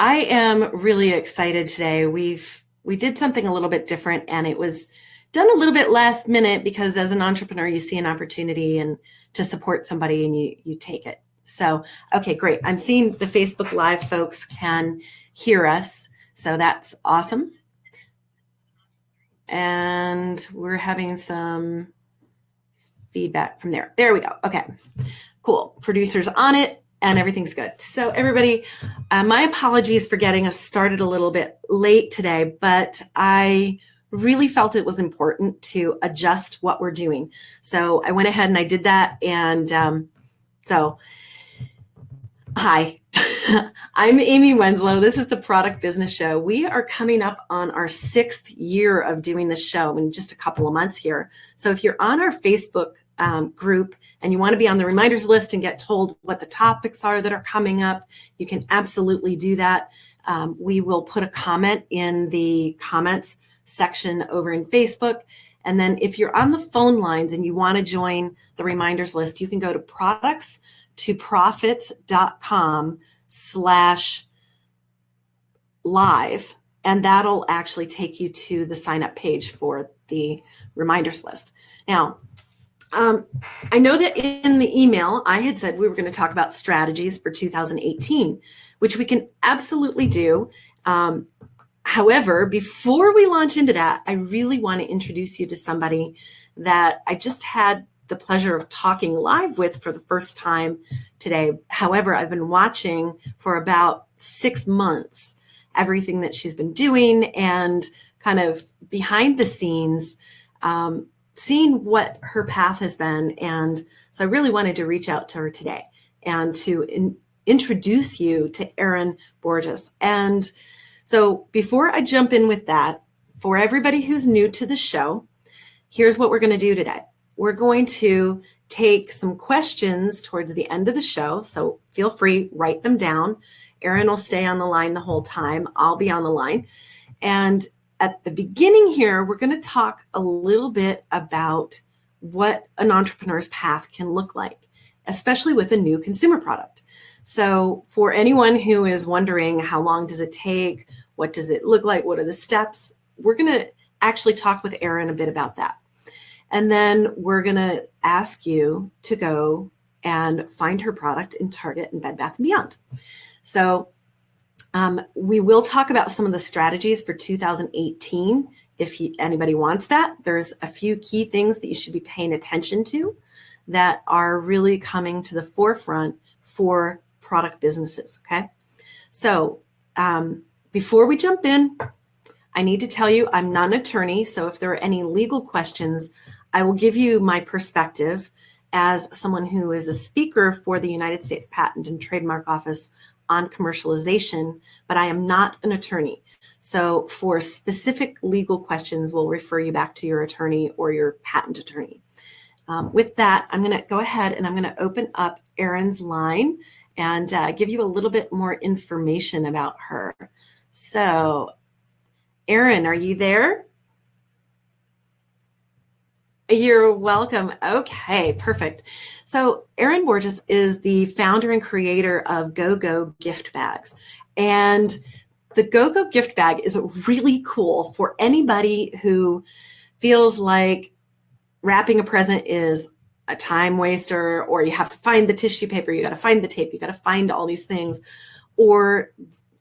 I am really excited today. We did something a little bit different, and it was done a little bit last minute because as an entrepreneur, you see an opportunity and to support somebody and you take it. So, okay, great. I'm seeing the Facebook Live folks can hear us. So that's awesome. And we're having some feedback from there. There we go. Okay, cool. Producer's on it and everything's good. So everybody, my apologies for getting us started a little bit late today, but I really felt it was important to adjust what we're doing. So I went ahead and I did that. And so, hi, I'm Amy Winslow. This is the Product Business Show. We are coming up on our 6th year of doing this show in just a couple of months here. So if you're on our Facebook group and you want to be on the reminders list and get told what the topics are that are coming up, you can absolutely do that. We will put a comment in the comments section over in Facebook. And then if you're on the phone lines and you want to join the reminders list, you can go to products2profits.com/live, and that'll actually take you to the sign up page for the reminders list. Now, I know that in the email, I had said we were going to talk about strategies for 2018, which we can absolutely do. However, before we launch into that, I really want to introduce you to somebody that I just had the pleasure of talking live with for the first time today. However, I've been watching for about 6 months everything that she's been doing and kind of behind the scenes, seeing what her path has been. And so I really wanted to reach out to her today and to introduce you to Erin Borges. And so before I jump in with that, for everybody who's new to the show, here's what we're going to do today. We're going to take some questions towards the end of the show. So feel free, write them down. Erin will stay on the line the whole time. I'll be on the line. And at the beginning here, we're going to talk a little bit about what an entrepreneur's path can look like, especially with a new consumer product. So for anyone who is wondering how long does it take, what does it look like, what are the steps, we're going to actually talk with Erin a bit about that. And then we're going to ask you to go and find her product in Target and Bed Bath & Beyond. So we will talk about some of the strategies for 2018. If anybody wants that, there's a few key things that you should be paying attention to that are really coming to the forefront for product businesses, okay? So before we jump in, I need to tell you I'm not an attorney, so if there are any legal questions, I will give you my perspective as someone who is a speaker for the United States Patent and Trademark Office on commercialization, but I am not an attorney. So for specific legal questions, we'll refer you back to your attorney or your patent attorney. With that, I'm going to go ahead and I'm going to open up Erin's line and give you a little bit more information about her. So, Erin, are you there? You're welcome. Okay, perfect. So Erin Borges is the founder and creator of GoGoGiftBags. And the GoGoGiftBag is really cool for anybody who feels like wrapping a present is a time waster, or you have to find the tissue paper, you got to find the tape, you got to find all these things, or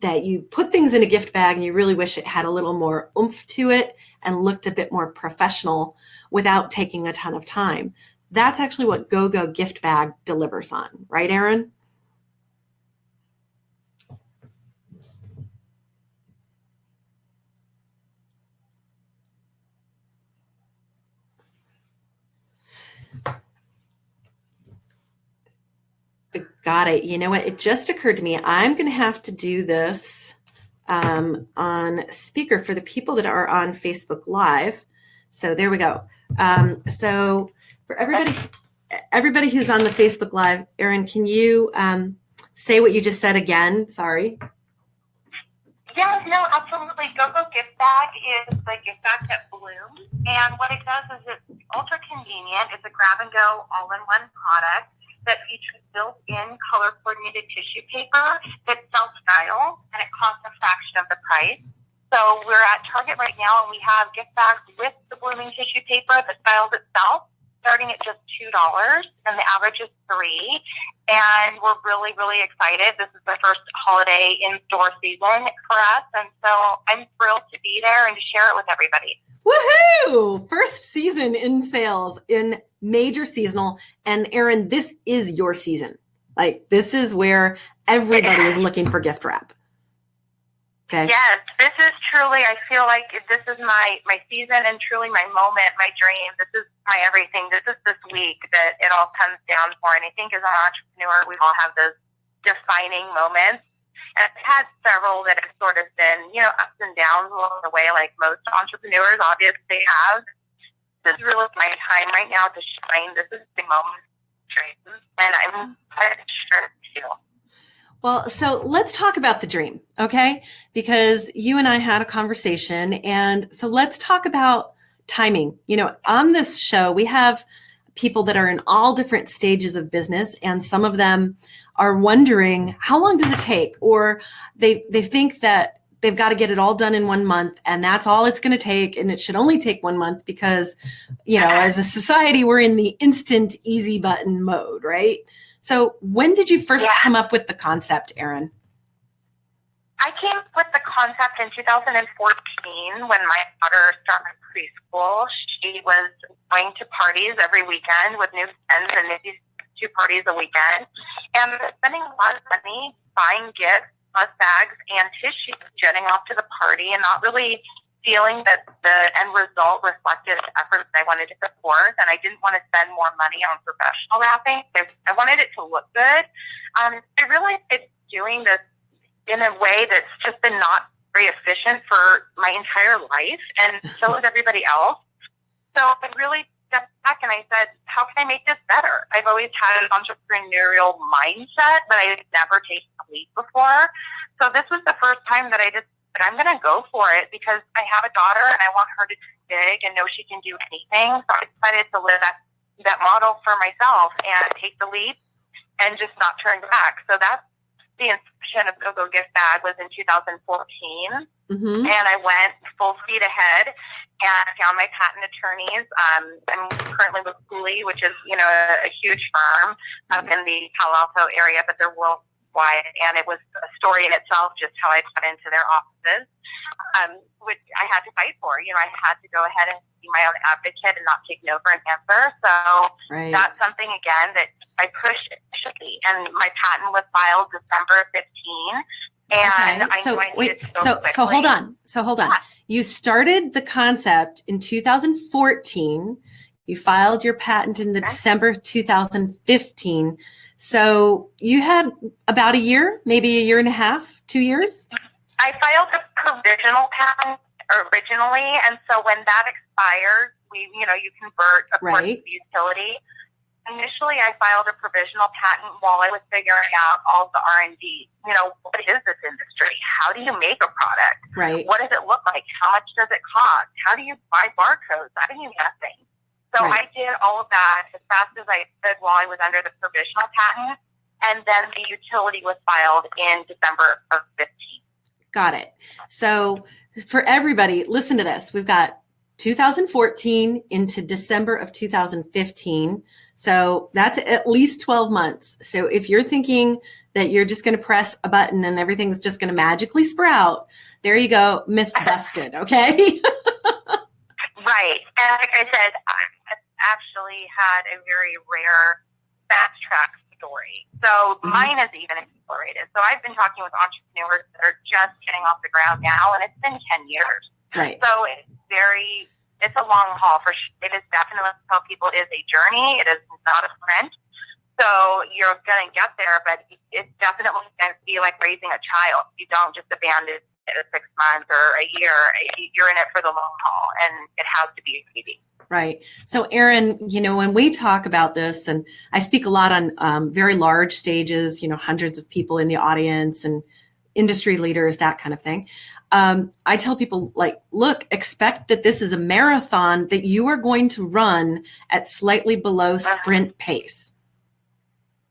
that you put things in a gift bag and you really wish it had a little more oomph to it and looked a bit more professional without taking a ton of time. That's actually what GoGoGiftBag delivers on, right, Erin? Got it. You know what? It just occurred to me. I'm going to have to do this on speaker for the people that are on Facebook Live. So there we go. So for everybody who's on the Facebook Live, Erin, can you say what you just said again? Sorry. Yes, no, absolutely. GoGoGiftBag is the gift bag that blooms, and what it does is it's ultra convenient. It's a grab and go all-in-one product that features built-in color-coordinated tissue paper that's self-style, and it costs a fraction of the price. So we're at Target right now, and we have gift bags with the blooming tissue paper that styles itself, starting at just $2, and the average is $3. And we're really, really excited. This is the first holiday in-store season for us, and so I'm thrilled to be there and to share it with everybody. Woohoo! First season in sales in major seasonal. And Erin, this is your season. Like, this is where everybody is looking for gift wrap. Okay. Yes, this is truly, I feel like this is my season and truly my moment, my dream. This is my everything. This is this week that it all comes down for. And I think as an entrepreneur, we all have those defining moments. And I've had several that have sort of been, ups and downs along the way, like most entrepreneurs obviously have. This is really my time right now to shine. This is the moment of dreams. And I'm sure too. Well, so let's talk about the dream, okay? Because you and I had a conversation, and so let's talk about timing. On this show, we have people that are in all different stages of business, and some of them are wondering, how long does it take? Or they think that they've got to get it all done in 1 month, and that's all it's going to take, and it should only take 1 month because, as a society, we're in the instant easy button mode, right? So when did you first come up with the concept, Erin? I came up with the concept in 2014 when my daughter started preschool. She was going to parties every weekend with new friends and maybe 2 parties a weekend, and spending a lot of money buying gifts, plus bags, and tissues, jetting off to the party and not really feeling that the end result reflected the efforts I wanted to put forth, and I didn't want to spend more money on professional wrapping. I wanted it to look good. I realized it's doing this in a way that's just been not very efficient for my entire life, and so is everybody else. So I really stepped back and I said, how can I make this better? I've always had an entrepreneurial mindset, but I had never taken a leap before. So this was the first time that I just said, I'm going to go for it because I have a daughter and I want her to be big and know she can do anything. So I decided to live that model for myself and take the leap and just not turn back. So that's the inception of GoGoGiftBag was in 2014. Mm-hmm. And I went full speed ahead and found my patent attorneys. I'm currently with Cooley, which is, a huge firm up in the Palo Alto area, but they're worldwide. And it was a story in itself, just how I got into their offices, which I had to fight for. I had to go ahead and be my own advocate and not take no for an answer. So That's something, again, that I pushed initially. And my patent was filed December of 15. And I knew I needed to go quickly. So hold on. Yeah. You started the concept in 2014. You filed your patent in the December 2015. So you had about a year, maybe a year and a half, 2 years? I filed a provisional patent originally, and so when that expires, you convert, of course, the utility. Initially, I filed a provisional patent while I was figuring out all the R&D. What is this industry? How do you make a product? Right. What does it look like? How much does it cost? How do you buy barcodes? I knew nothing. So I did all of that as fast as I could while I was under the provisional patent, and then the utility was filed in December of 15. Got it. So for everybody, listen to this. We've got 2014 into December of 2015. So that's at least 12 months. So if you're thinking that you're just going to press a button and everything's just going to magically sprout, there you go. Myth busted. Okay. Right. And like I said, I've actually had a very rare fast track story. So mine is even accelerated. So I've been talking with entrepreneurs that are just getting off the ground now, and it's been 10 years. Right. So it's a long haul for sure. It is definitely, tell people, it is a journey. It is not a sprint. So you're going to get there, but it's definitely going to be like raising a child. You don't just abandon it at 6 months or a year. You're in it for the long haul, and it has to be a baby. Right. So Erin, when we talk about this, and I speak a lot on very large stages, hundreds of people in the audience and industry leaders, that kind of thing. I tell people, look, expect that this is a marathon that you are going to run at slightly below sprint pace.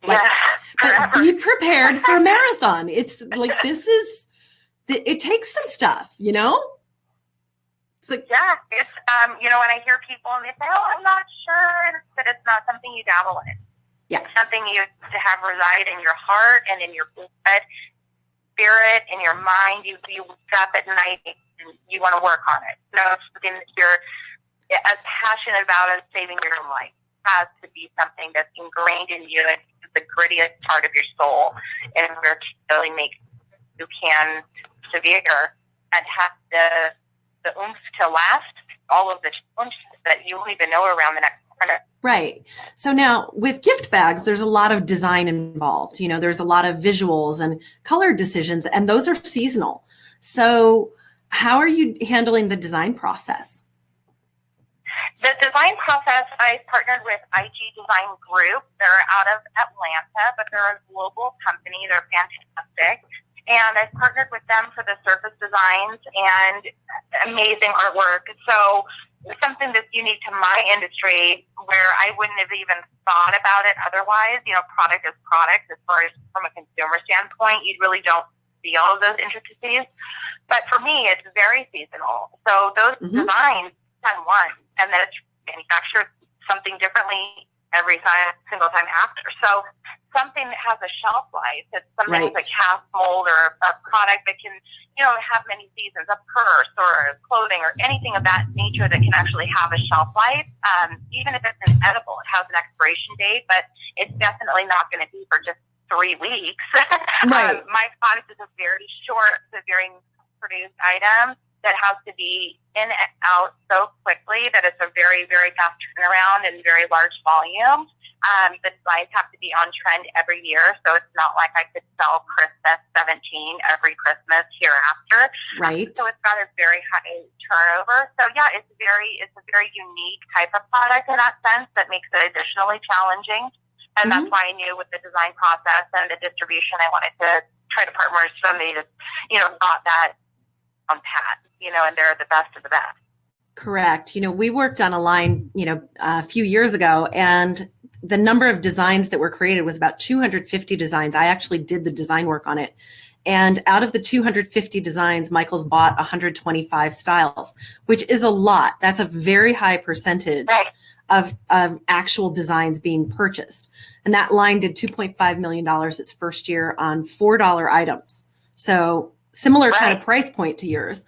Like, Yes, but forever. be prepared for a marathon. It's like, it takes some stuff, you know? It's like, Yeah, it's, when I hear people and they say, oh, I'm not sure, that it's not something you dabble in. yeah, It's something you have to have reside in your heart and in your blood, spirit, in your mind. You wake up at night and you want to work on it. It's something that you're as passionate about as saving your own life. It has to be something that's ingrained in you. It's the grittiest part of your soul in order to really make you can severe and have the oomph to last all of the challenges that you won't even know around the next corner. right. So now with gift bags, there's a lot of design involved. There's a lot of visuals and color decisions, and those are seasonal. So how are you handling the design process? The design process, I partnered with IG Design Group. They're out of Atlanta, but they're a global company. They're fantastic. And I partnered with them for the surface designs and amazing artwork. So something that's unique to my industry where I wouldn't have even thought about it otherwise. Product is product as far as from a consumer standpoint. You really don't see all of those intricacies. But for me, it's very seasonal. So those designs done once, and then it's manufactured something differently every single time after. So something that has a shelf life, it's something like half mold or a product that can, have many seasons, a purse or clothing or anything of that nature that can actually have a shelf life. Even if it's edible, it has an expiration date, but it's definitely not going to be for just 3 weeks. Right. My product is a very short, it's a very produced item that has to be in and out so quickly that it's a very, very fast turnaround and very large volume. The designs have to be on trend every year, so it's not like I could sell Christmas 17 every Christmas hereafter. Right. So it's got a very high turnover. So yeah, it's a very unique type of product in that sense that makes it additionally challenging. And that's why I knew with the design process and the distribution, I wanted to try to partner with somebody that, got that on pat, and they're the best of the best. Correct. We worked on a line, a few years ago, and the number of designs that were created was about 250 designs. I actually did the design work on it. And out of the 250 designs, Michael's bought 125 styles, which is a lot. That's a very high percentage of actual designs being purchased. And that line did $2.5 million its first year on $4 items. So similar kind of price point to yours.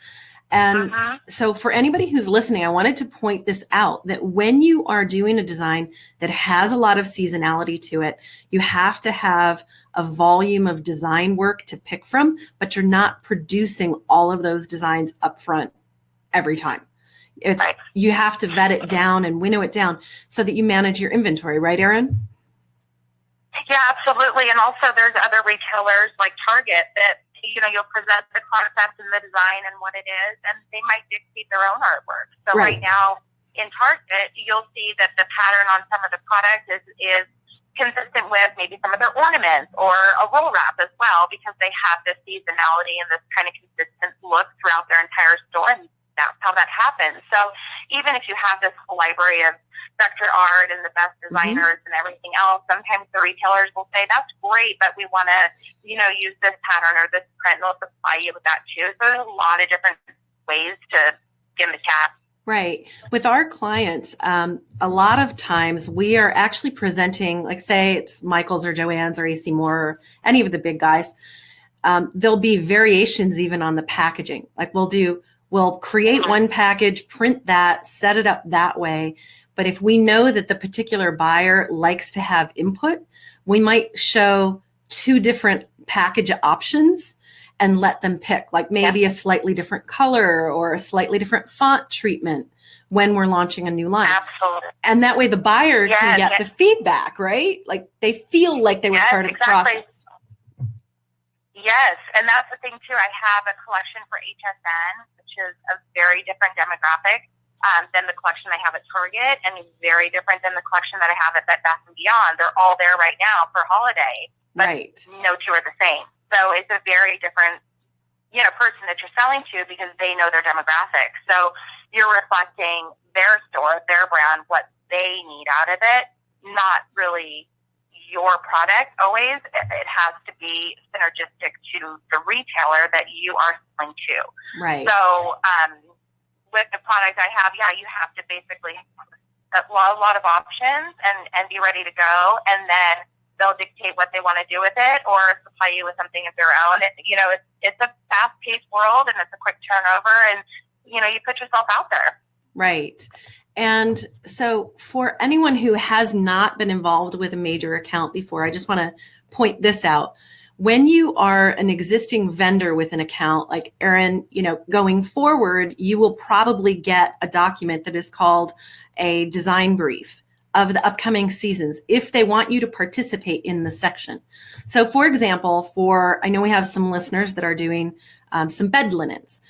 And so for anybody who's listening, I wanted to point this out, that when you are doing a design that has a lot of seasonality to it, you have to have a volume of design work to pick from, but you're not producing all of those designs up front every time. You have to vet it down and winnow it down so that you manage your inventory, right, Erin? Yeah, absolutely. And also there's other retailers like Target that, you'll present the concept and the design and what it is, and they might dictate their own artwork. So right now in Target, you'll see that the pattern on some of the products is consistent with maybe some of their ornaments or a roll wrap as well, because they have this seasonality and this kind of consistent look throughout their entire store, and that's how that happens. So even if you have this whole library of vector art and the best designers and everything else, sometimes the retailers will say, that's great, but we want to, use this pattern or this print, and they'll supply you with that too. So there's a lot of different ways to skin the cat. Right. With our clients, a lot of times we are actually presenting, like say it's Michael's or Joann's or AC Moore or any of the big guys. There'll be variations even on the packaging. Like we'll create one package, print that, set it up that way. But if we know that the particular buyer likes to have input, we might show 2 different package options and let them pick, like maybe a slightly different color or a slightly different font treatment when we're launching a new line. Absolutely. And that way the buyer can get the feedback, right? Like they feel like they were part of the process. Yes, and that's the thing too. I have a collection for HSN, which is a very different demographic than the collection I have at Target, and very different than the collection that I have at Bed Bath & Beyond. They're all there right now for holiday, but no 2 are the same. So it's a very different, person that you're selling to, because they know their demographic. So you're reflecting their store, their brand, what they need out of it, not really your product, always it has to be synergistic to the retailer that you are selling to. Right. So with the product I have, you have to basically have a lot of options and be ready to go, and then they'll dictate what they want to do with it or supply you with something of their own. It's a fast-paced world, and it's a quick turnover, and you put yourself out there. Right. And so for anyone who has not been involved with a major account before, I just want to point this out. When you are an existing vendor with an account like Erin, going forward, you will probably get a document that is called a design brief of the upcoming seasons if they want you to participate in the section. So for example, I know we have some listeners that are doing some bed linens.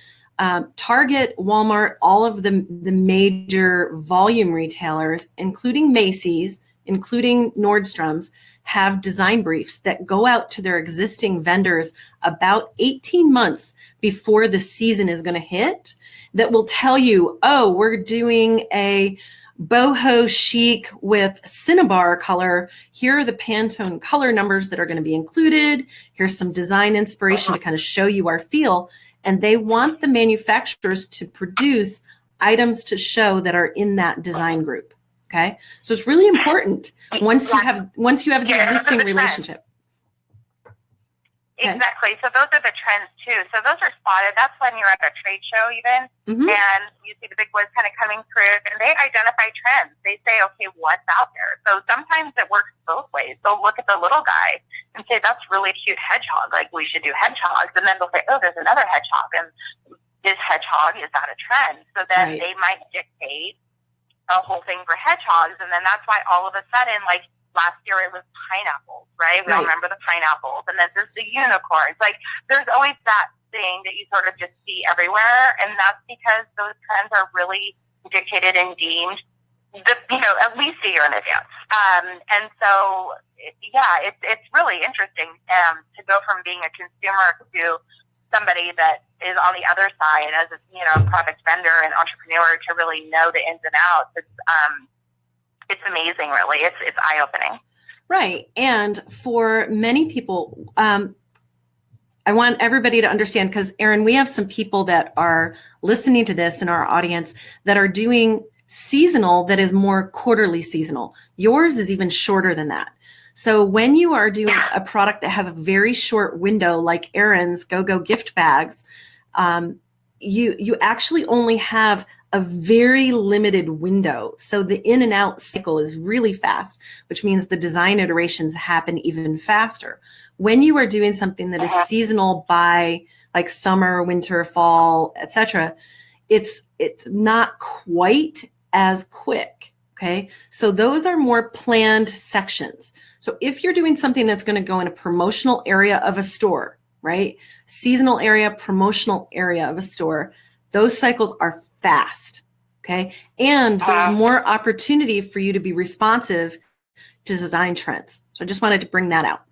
Target, Walmart, all of the major volume retailers, including Macy's, including Nordstrom's, have design briefs that go out to their existing vendors about 18 months before the season is going to hit that will tell you, oh, we're doing a boho chic with Cinnabar color. Here are the Pantone color numbers that are going to be included. Here's some design inspiration to kind of show you our feel. And they want the manufacturers to produce items to show that are in that design group. Okay. So it's really important once you have the existing relationship. Okay. Exactly. So those are the trends too. So those are spotted. That's when you're at a trade show even, and you see the big boys kind of coming through, and they identify trends. They say, okay, what's out there? So sometimes it works both ways. They'll look at the little guy and say, that's really cute hedgehog. Like, we should do hedgehogs. And then they'll say, oh, there's another hedgehog. And this hedgehog, is that a trend? So then they might dictate a whole thing for hedgehogs. And then that's why all of a sudden, like, last year it was pineapples, right? We all remember the pineapples. And then there's the unicorns. Like, there's always that thing that you sort of just see everywhere. And that's because those trends are really dictated and deemed, at least a year in advance. And so, it's really interesting to go from being a consumer to somebody that is on the other side as a product vendor and entrepreneur to really know the ins and outs. It's amazing, really. It's eye-opening. Right. And for many people, I want everybody to understand, because Erin, we have some people that are listening to this in our audience that are doing seasonal that is more quarterly seasonal. Yours is even shorter than that. So when you are doing a product that has a very short window, like Erin's GoGoGiftBags, you actually only have a very limited window. So the in and out cycle is really fast, which means the design iterations happen even faster. When you are doing something that is seasonal by like summer, winter, fall, etc., it's not quite as quick. Okay. So those are more planned sections. So if you're doing something that's going to go in a promotional area of a store, right? Seasonal area, promotional area of a store, those cycles are fast. Okay. And there's more opportunity for you to be responsive to design trends. So I just wanted to bring that out.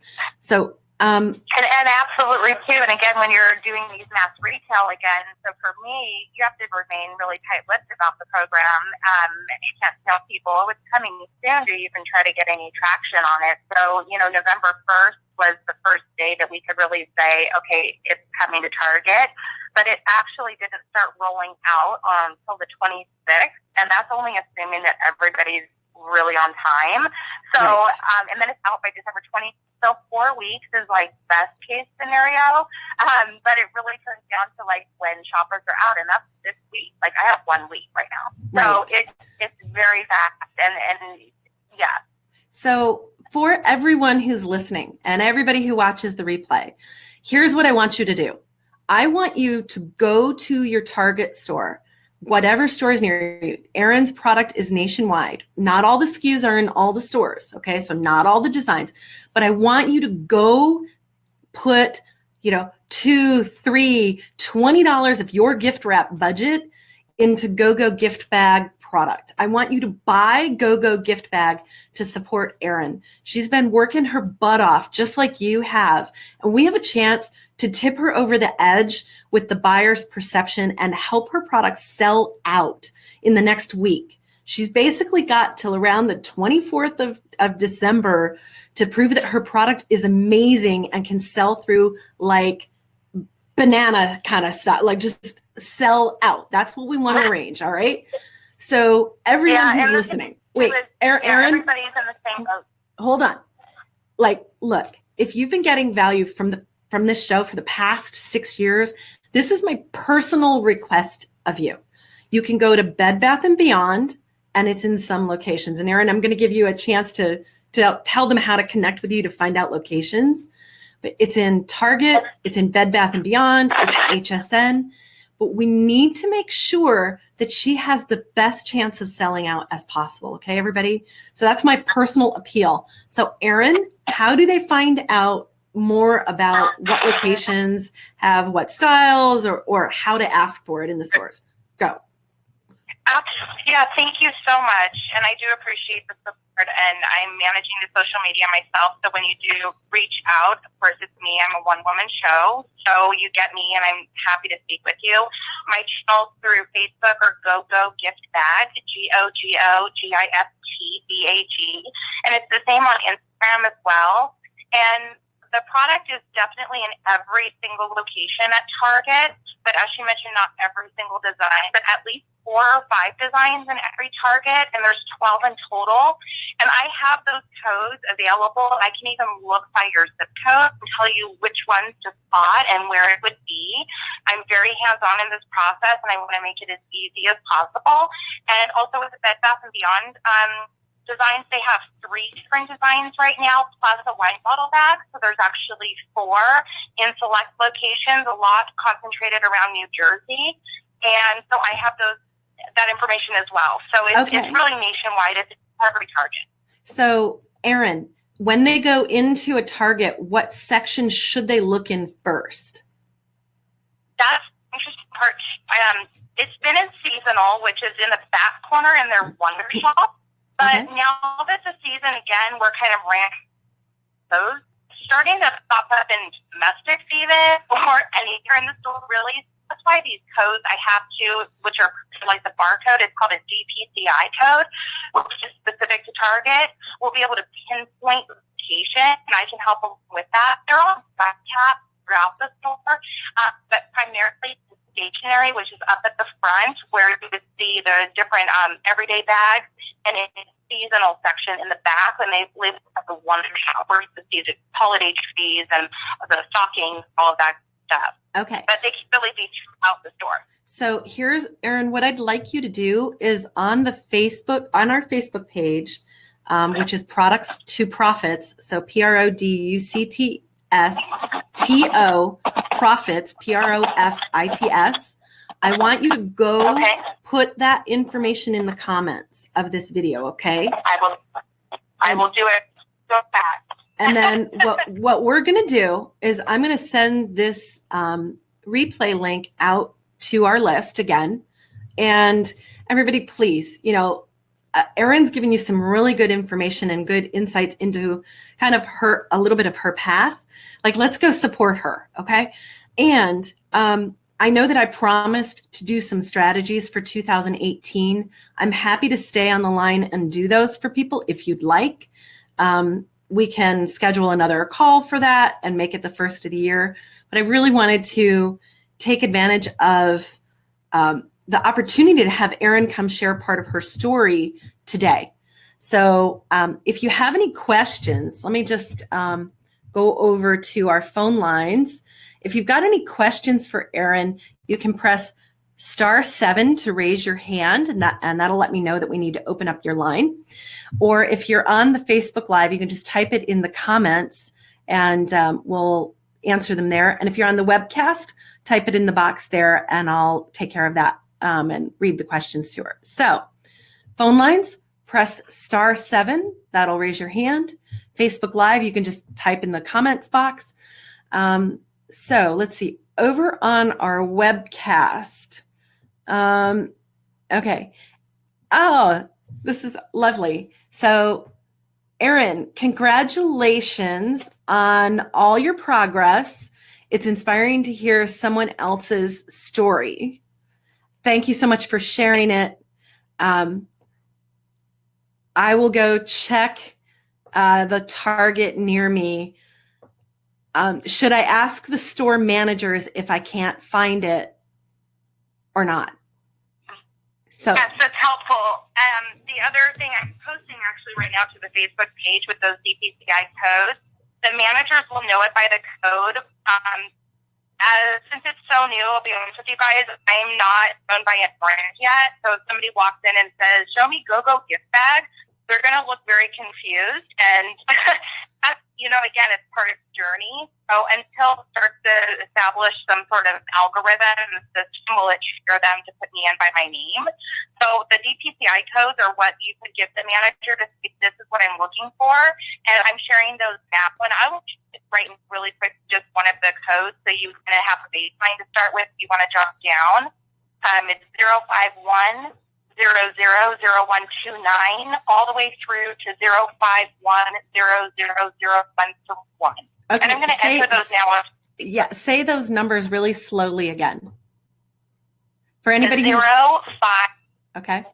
So, and absolutely too. And again, when you're doing these mass retail again, so for me, you have to remain really tight-lipped about the program. You can't tell people, oh, it's coming soon, to even try to get any traction on it. So, November 1st was the first day that we could really say, okay, it's coming to Target. But it actually didn't start rolling out until the 26th. And that's only assuming that everybody's really on time. So, and then it's out by December 20th. So 4 weeks is like best case scenario. But it really turns down to like when shoppers are out, and that's this week. Like, I have 1 week right now. So it's very fast. And yeah. So for everyone who's listening and everybody who watches the replay, here's what I want you to do. I want you to go to your Target store, whatever store is near you. Erin's product is nationwide. Not all the SKUs are in all the stores. Okay. So not all the designs, but I want you to go put, $2, $3, $20 of your gift wrap budget into GoGoGiftBag product. I want you to buy GoGoGiftBag to support Erin. She's been working her butt off just like you have. And we have a chance to tip her over the edge with the buyer's perception and help her products sell out in the next week. She's basically got till around the 24th of December to prove that her product is amazing and can sell through like banana kind of stuff, like just sell out. That's what we want to arrange. All right. So everyone who's listening, wait, Erin, everybody's in the same boat. Hold on. Like, look, if you've been getting value from this show for the past 6 years, this is my personal request of you. You can go to Bed Bath & Beyond, and it's in some locations. And Erin, I'm going to give you a chance to tell them how to connect with you to find out locations. But it's in Target, it's in Bed Bath & Beyond, it's HSN. But we need to make sure that she has the best chance of selling out as possible. Okay, everybody? So that's my personal appeal. So Erin, how do they find out more about what locations have what styles or how to ask for it in the stores? Go. Yeah, thank you so much. And I do appreciate the support. And I'm managing the social media myself. So when you do reach out, of course, it's me. I'm a one-woman show. So you get me, and I'm happy to speak with you. My channels through Facebook are GoGoGiftBags, GoGoGiftBag. And it's the same on Instagram as well. And the product is definitely in every single location at Target. But as she mentioned, not every single design, but at least 4 or 5 designs in every Target, and there's 12 in total. And I have those codes available. I can even look by your zip code and tell you which ones to spot and where it would be. I'm very hands-on in this process, and I want to make it as easy as possible. And also with the Bed Bath & Beyond designs, they have 3 different designs right now, plus a wine bottle bag. So there's actually 4 in select locations, a lot concentrated around New Jersey. And so I have that information as well. So it's really nationwide. It's every Target. So Erin, when they go into a Target, what section should they look in first? That's the interesting part. It's been in seasonal, which is in the back corner in their Wonder Shop. But now that the season, again, we're kind of ramping those, starting to pop up in domestics even, or anywhere in the store, really. That's why these codes I have which are like the barcode, it's called a DPCI code, which is specific to Target. We'll be able to pinpoint the location, and I can help them with that. They're all back cap throughout the store, but primarily stationery, which is up at the front, where you would see the different everyday bags, and in the seasonal section in the back, when they live at the Wonder Shop, where you see the holiday trees and the stockings, all of that stuff. Okay. But they can really be throughout the store. So here's, Erin, what I'd like you to do is on our Facebook page, which is Products to Profits. So PRODUCTSTO Profits, PROFITS. I want you to go put that information in the comments of this video. Okay. I will do it so fast. And then what we're going to do is I'm going to send this replay link out to our list again. And everybody, please, Erin's giving you some really good information and good insights into kind of a little bit of her path. Like, let's go support her. Okay. And I know that I promised to do some strategies for 2018. I'm happy to stay on the line and do those for people if you'd like. We can schedule another call for that and make it the first of the year. But I really wanted to take advantage of the opportunity to have Erin come share part of her story today. So if you have any questions, let me just go over to our phone lines. If you've got any questions for Erin, you can press *7 to raise your hand, and that'll let me know that we need to open up your line. Or if you're on the Facebook Live, you can just type it in the comments, and we'll answer them there. And if you're on the webcast, type it in the box there, and I'll take care of that and read the questions to her. So phone lines, press *7. That'll raise your hand. Facebook Live, you can just type in the comments box. So let's see. Over on our webcast. Okay. Oh, this is lovely. So, Erin, congratulations on all your progress. It's inspiring to hear someone else's story. Thank you so much for sharing it. I will go check the Target near me. Should I ask the store managers if I can't find it or not? So yes, that's helpful. The other thing I'm posting actually right now to the Facebook page with those DPCI codes, the managers will know it by the code. Since it's so new, I'll be honest with you guys, I'm not owned by a brand yet. So if somebody walks in and says, show me GoGoGiftBags, they're going to look very confused. And that's, again, it's part of the journey. So until it starts to establish some sort of algorithm in the system, will it trigger them to put me in by my name? So the DPCI codes are what you could give the manager to say, this is what I'm looking for. And I'm sharing those now. And I will write really quick just one of the codes so you kind of have a baseline to start with if you want to jump down. It's 051 000129 all the way through to 051000131. okay, and I'm going to enter those now. Yeah, say those numbers really slowly again. For anybody who's 051 okay.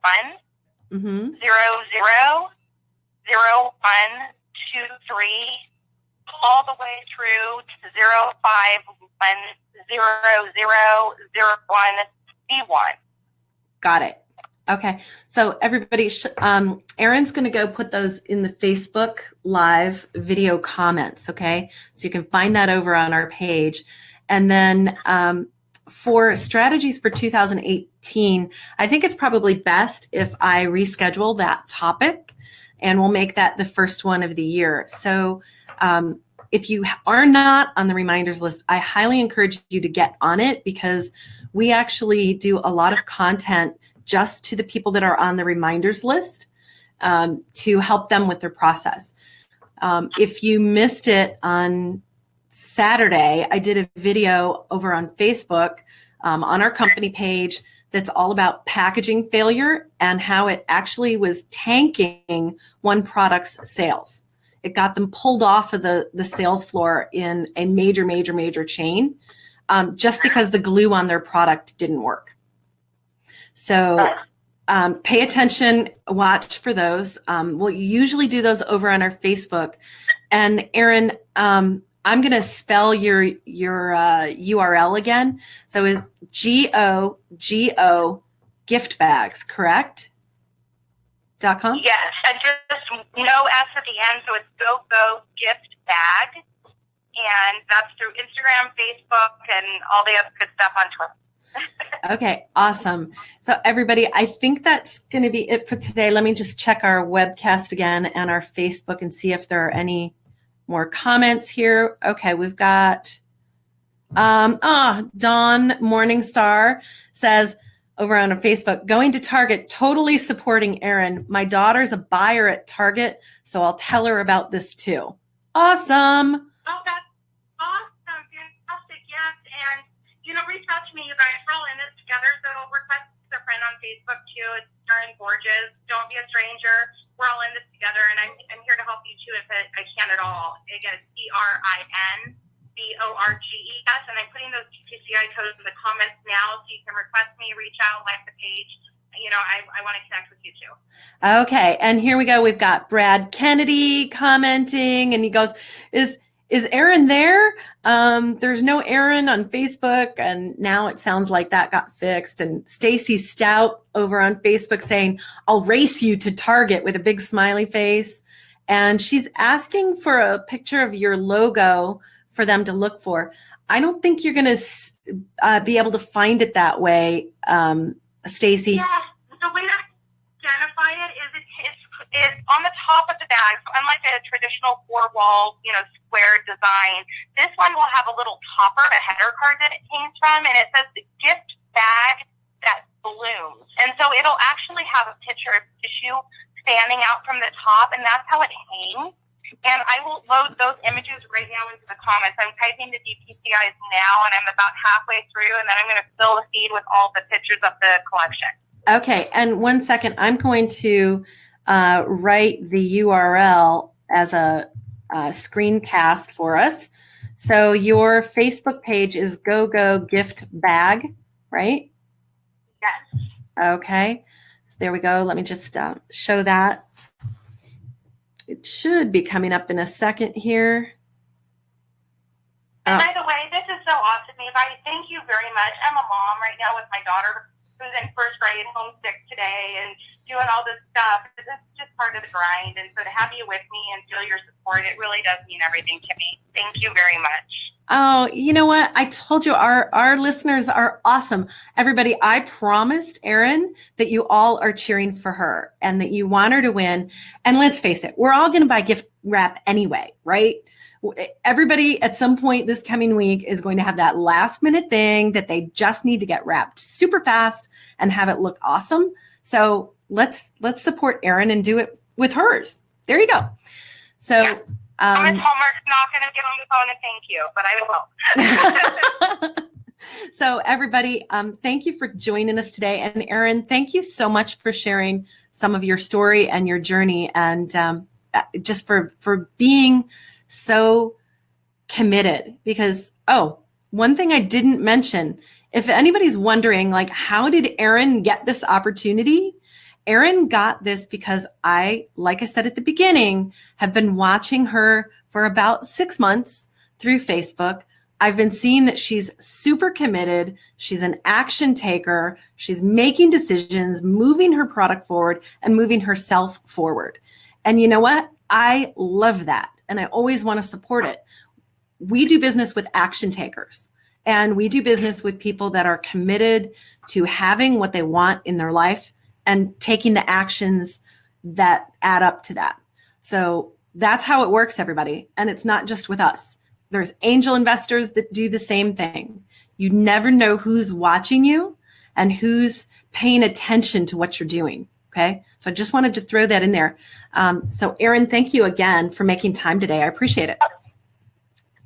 000123 all the way through to 0510001B1. Got it. Okay. So everybody, Erin's going to go put those in the Facebook Live video comments. Okay. So you can find that over on our page. And then for strategies for 2018, I think it's probably best if I reschedule that topic, and we'll make that the first one of the year. So if you are not on the reminders list, I highly encourage you to get on it, because we actually do a lot of content just to the people that are on the reminders list to help them with their process. If you missed it on Saturday, I did a video over on Facebook on our company page that's all about packaging failure and how it actually was tanking one product's sales. It got them pulled off of the sales floor in a major chain just because the glue on their product didn't work. So pay attention, watch for those. We'll usually do those over on our Facebook. And Erin, I'm going to spell your URL again. So is GoGo giftbags, correct? .com? Yes, and just no S at the end, so it's GoGoGiftBag, and that's through Instagram, Facebook, and all the other good stuff on Twitter. Okay, awesome. So everybody, I think that's going to be it for today. Let me just check our webcast again and our Facebook and see if there are any more comments here. Okay, we've got Dawn Morningstar says over on Facebook, going to Target, totally supporting Erin. My daughter's a buyer at Target, so I'll tell her about this too. Awesome. Oh, that's awesome. Fantastic. Yes. And, reach out to me, you guys. We're all in this together. So request a friend on Facebook too. It's Erin Borges. Don't be a stranger. We're all in this together. And I'm here to help you too if I can at all. Again, ErinBorges. And I'm putting those PCI codes in the comments now so you can request me, reach out, like the page. I want to connect with you too. Okay, and here we go. We've got Brad Kennedy commenting, and he goes, "Is Erin there? There's no Erin on Facebook," and now it sounds like that got fixed. And Stacy Stout over on Facebook saying, "I'll race you to Target," with a big smiley face, and she's asking for a picture of your logo for them to look for. I don't think you're going to be able to find it that way, Stacy. Yeah, the way to identify it is it's on the top of the bag. So unlike a traditional four-wall, square design, this one will have a little topper, a header card that it came from, and it says the gift bag that blooms. And so it'll actually have a picture of tissue standing out from the top, and that's how it hangs. And I will load those images right now into the comments. I'm typing the DPCIs now, and I'm about halfway through, and then I'm going to fill the feed with all the pictures of the collection. Okay, and 1 second, I'm going to write the URL as a screencast for us. So your Facebook page is GoGoGiftBag, right? Yes. Okay, so there we go. Let me just show that. It should be coming up in a second here. And by the way, this is so awesome, Eva. Thank you very much. I'm a mom right now with my daughter who's in first grade, homesick today, and doing all this stuff. This is just part of the grind. And so to have you with me and feel your support, it really does mean everything to me. Thank you very much. Oh, you know what? I told you our listeners are awesome. Everybody, I promised Erin that you all are cheering for her and that you want her to win. And let's face it, we're all going to buy gift wrap anyway, right? Everybody at some point this coming week is going to have that last minute thing that they just need to get wrapped super fast and have it look awesome. So let's support Erin and do it with hers. There you go. So Miss Hallmark's not going to get on the phone and thank you, but I will. So everybody, thank you for joining us today. And Erin, thank you so much for sharing some of your story and your journey, and just for being so committed. Because, one thing I didn't mention, if anybody's wondering, like, how did Erin get this opportunity? Erin got this because like I said at the beginning, have been watching her for about 6 months through Facebook. I've been seeing that she's super committed. She's an action taker. She's making decisions, moving her product forward and moving herself forward. And you know what? I love that. And I always want to support it. We do business with action takers, and we do business with people that are committed to having what they want in their life and taking the actions that add up to that. So that's how it works, everybody. And it's not just with us. There's angel investors that do the same thing. You never know who's watching you and who's paying attention to what you're doing. Okay. So I just wanted to throw that in there. So Erin, thank you again for making time today. I appreciate it.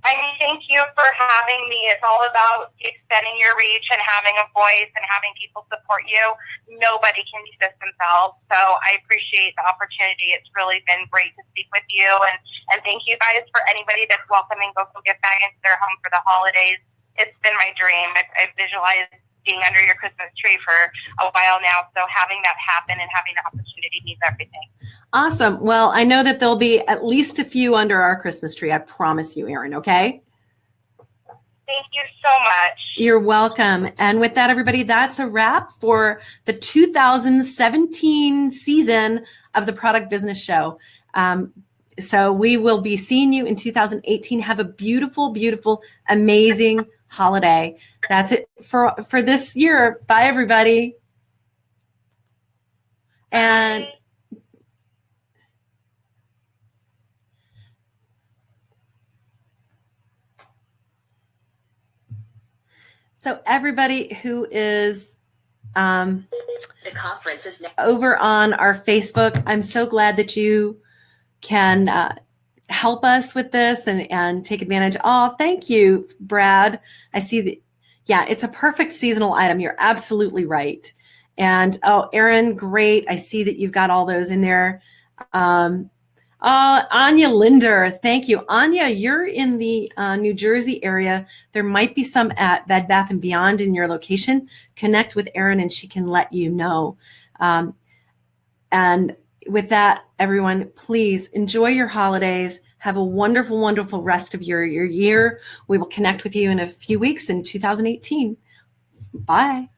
I mean, thank you for having me. It's all about extending your reach and having a voice and having people support you. Nobody can do this themselves. So I appreciate the opportunity. It's really been great to speak with you. And thank you guys for anybody that's welcoming GoGoGiftBags into their home for the holidays. It's been my dream. I've visualized being under your Christmas tree for a while now. So having that happen and having the opportunity means everything. Awesome. Well, I know that there'll be at least a few under our Christmas tree. I promise you, Erin, okay? Thank you so much. You're welcome. And with that, everybody, that's a wrap for the 2017 season of the Product Business Show. So we will be seeing you in 2018. Have a beautiful, beautiful, amazing holiday. That's it for this year. Bye, everybody. And so everybody who is the conference is now over on our Facebook, I'm so glad that you can help us with this and take advantage. Oh, thank you, Brad. I see that. Yeah, it's a perfect seasonal item. You're absolutely right. And Erin, great. I see that you've got all those in there. Anya Linder, thank you. Anya, you're in the New Jersey area. There might be some at Bed Bath & Beyond in your location. Connect with Erin and she can let you know. And with that, everyone, please enjoy your holidays. Have a wonderful, wonderful rest of your year. We will connect with you in a few weeks in 2018. Bye.